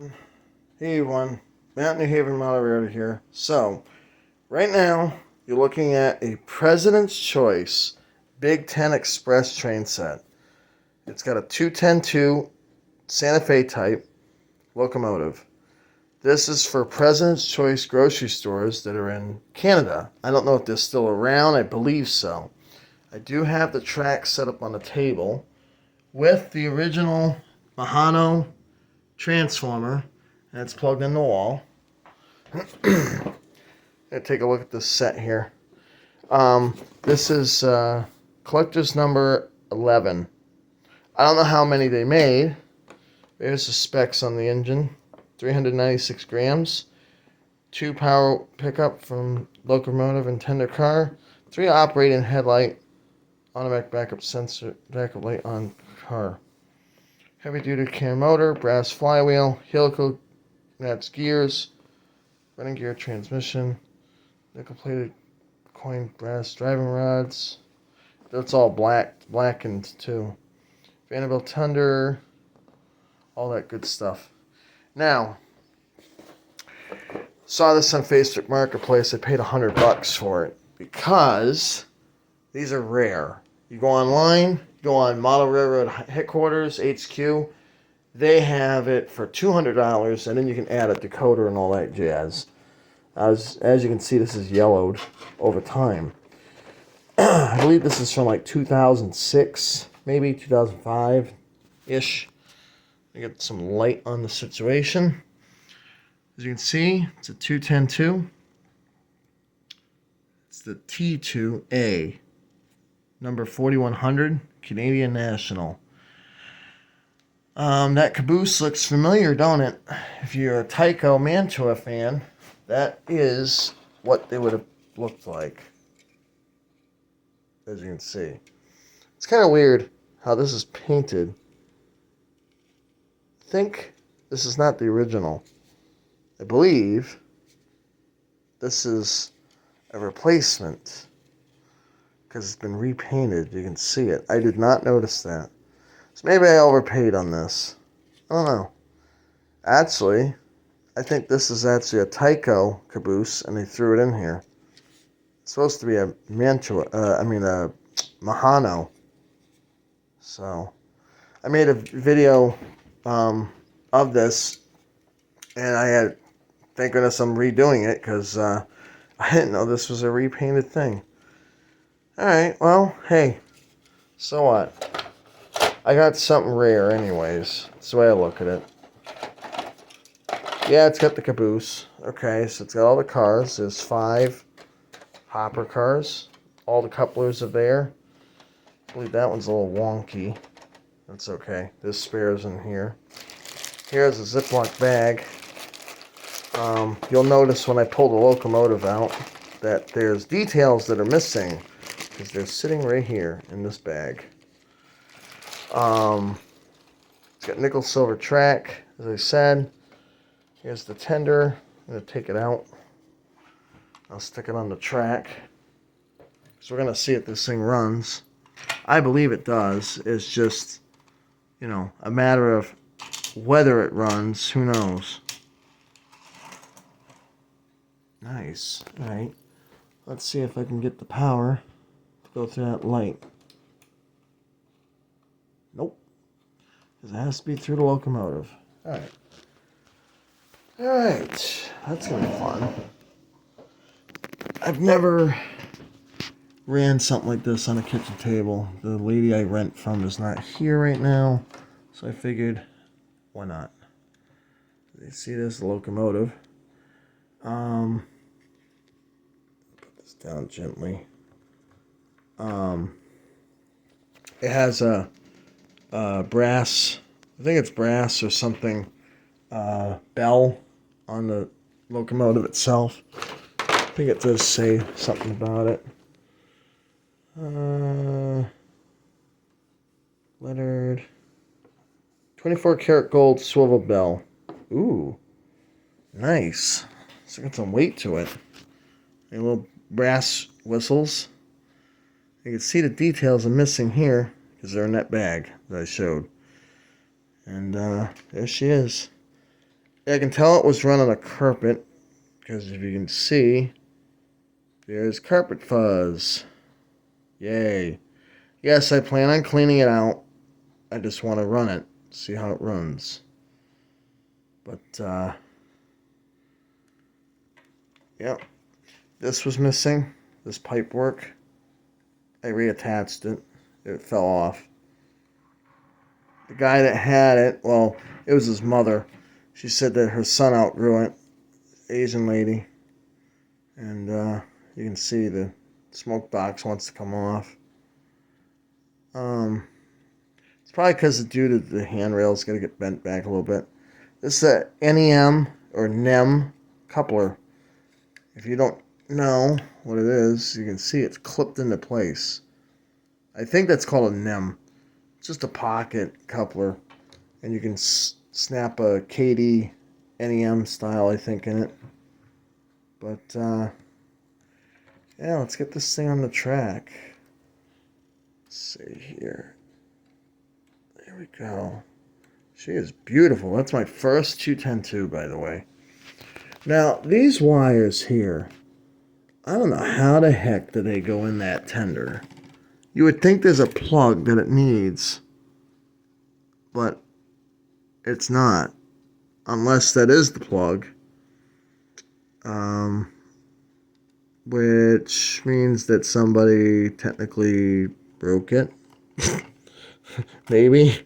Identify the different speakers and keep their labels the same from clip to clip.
Speaker 1: Hey everyone, Matt New Haven Moderator here. So, right now, you're looking at a President's Choice Big Ten Express train set. It's got a 210-2 Santa Fe type locomotive. This is for President's Choice grocery stores that are in Canada. I don't know if they're still around, I believe so. I do have the track set up on the table with the original Mahano transformer, and it's plugged in the wall. Take a look at this set here. This is collector's number 11. I don't know how many they made. There's the specs on the engine. 396 grams. 2 power pickup from locomotive and tender car. 3 operating headlight. Automatic backup sensor. Backup light on car. Heavy duty cam motor. Brass flywheel. Helical. That's gears. Running gear transmission. Nickel plated coin brass driving rods. That's all blackened too. Vanderbilt Thunder, all that good stuff. Now, saw this on Facebook Marketplace. I paid $100 for it because these are rare. You go online, go on Model Railroad Headquarters, HQ. They have it for $200, and then you can add a decoder and all that jazz. As you can see, this is yellowed over time. I believe this is from like 2006, maybe 2005-ish. I get some light on the situation. As you can see, it's a 210-2. It's the T2A, number 4100, Canadian National. That caboose looks familiar, don't it? If you're a Tyco Mantua fan, that is what they would have looked like. As you can see. It's kind of weird how this is painted. I think this is not the original. I believe this is a replacement because it's been repainted. You can see it. I did not notice that. So maybe I overpaid on this. I don't know. Actually, I think this is actually a Tyco caboose, and they threw it in here. It's supposed to be a Mantua, a Mahano. So, I made a video of this, and I had, thank goodness I'm redoing it, because I didn't know this was a repainted thing. Alright, well, hey, so what? I got something rare anyways. That's the way I look at it. Yeah, it's got the caboose. Okay, so it's got all the cars. There's 5 hopper cars. All the couplers are there. I believe that one's a little wonky. That's okay. There's spares in here. Here's a Ziploc bag. You'll notice when I pull the locomotive out that there's details that are missing because they're sitting right here in this bag. It's got nickel silver track, as I said. Here's the tender. I'm going to take it out. I'll stick it on the track. So we're going to see if this thing runs. I believe it does. It's just, a matter of whether it runs. Who knows? Nice. Alright. Let's see if I can get the power to go through that light. Nope. Because it has to be through the locomotive. Alright. Alright. That's going to be fun. I've never ran something like this on a kitchen table. The lady I rent from is not here right now, so I figured, why not? You see this locomotive. Put this down gently. It has a brass, I think it's brass or something, bell on the locomotive itself. I think it does say something about it. Lettered 24 karat gold swivel bell. Ooh, nice. It's got some weight to it. A little brass whistles. You can see the details are missing here because they're in that bag that I showed. And there she is. I can tell it was run on a carpet because if you can see, there's carpet fuzz. Yay. Yes, I plan on cleaning it out. I just want to run it, see how it runs. But, yeah, this was missing, this pipe work. I reattached it. It fell off. The guy that had it, well, it was his mother. She said that her son outgrew it, Asian lady. And you can see the smoke box wants to come off. It's probably because due to the handrail's got to get bent back a little bit. This is a NEM or NEM coupler. If you don't know what it is, you can see it's clipped into place. I think that's called a NEM. It's just a pocket coupler, and you can snap a KD NEM style, I think, in it. But yeah, let's get this thing on the track. Let's see here. There we go. She is beautiful. That's my first 210-2, by the way. Now, these wires here, I don't know how the heck do they go in that tender. You would think there's a plug that it needs, but it's not. Unless that is the plug. Which means that somebody technically broke it. Maybe.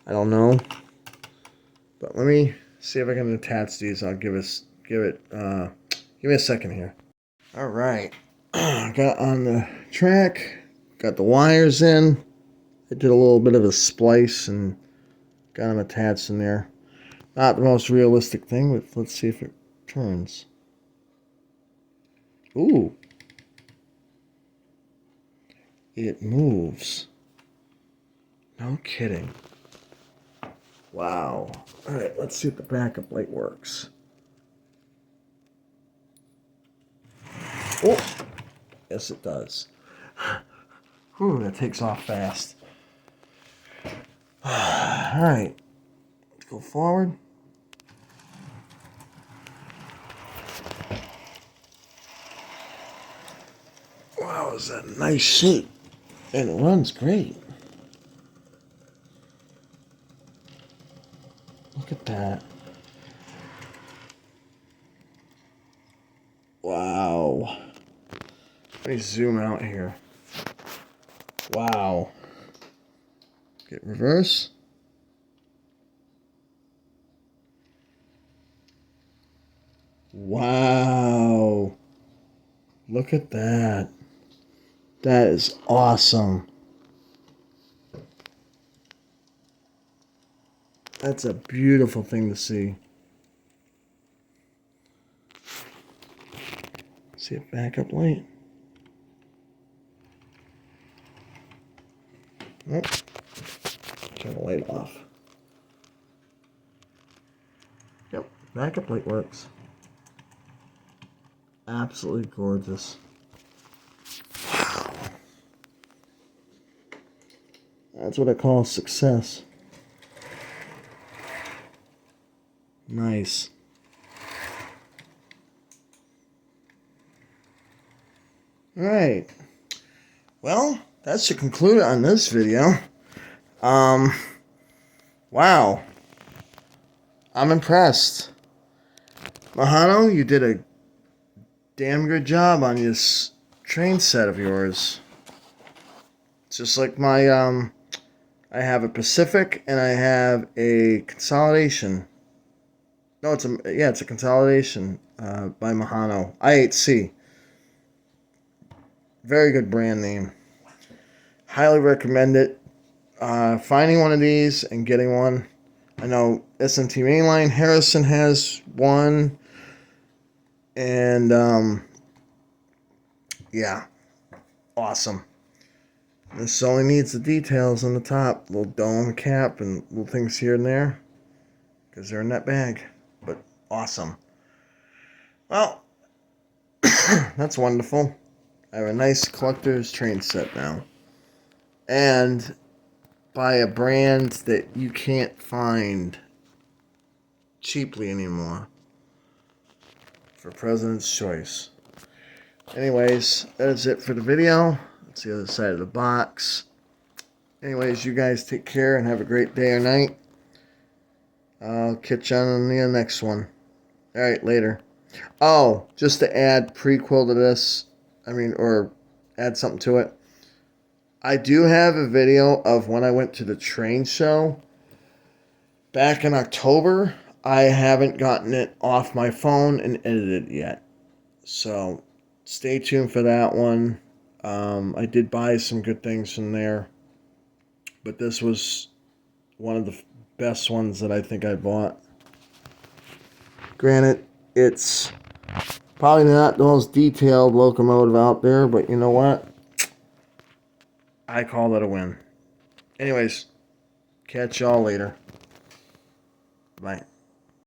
Speaker 1: I don't know. But let me see if I can attach these. I'll give me a second here. Alright. Got on the track. Got the wires in. I did a little bit of a splice and got them attached in there. Not the most realistic thing, but let's see if it turns. Ooh. It moves. No kidding. Wow. Alright, let's see if the backup light works. Oh! Yes, it does. Whew, that takes off fast. Alright. Let's go forward. Wow, is that a nice shape. And it runs great. Look at that. Wow. Let me zoom out here. Wow. Get reverse. Wow. Look at that. That is awesome. That's a beautiful thing to see. See a backup light? Nope. Turn the light off. Yep, backup light works. Absolutely gorgeous. Wow. That's what I call success. Nice. Alright. Well, that should conclude it on this video. Wow. I'm impressed. Mahano, you did a damn good job on this train set of yours. It's just like my, I have a Pacific and I have a Consolidation. No, it's a Consolidation by Mahano. IHC. Very good brand name. Highly recommend it. Finding one of these and getting one. I know SMT Mainline Harrison has one. And, yeah. Awesome. This only needs the details on the top. Little dome cap and little things here and there. Because they're in that bag. But awesome. Well, that's wonderful. I have a nice collector's train set now. And by a brand that you can't find cheaply anymore for President's Choice. Anyways, that is it for the video. That's the other side of the box. Anyways, you guys take care and have a great day or night. I'll catch you on the next one. Alright, later. Oh, just to add prequel to this, or add something to it. I do have a video of when I went to the train show back in October. I haven't gotten it off my phone and edited yet. So, stay tuned for that one. I did buy some good things from there. But this was one of the best ones that I think I bought. Granted, it's probably not the most detailed locomotive out there, but you know what? I call it a win. Anyways, catch y'all later. Bye.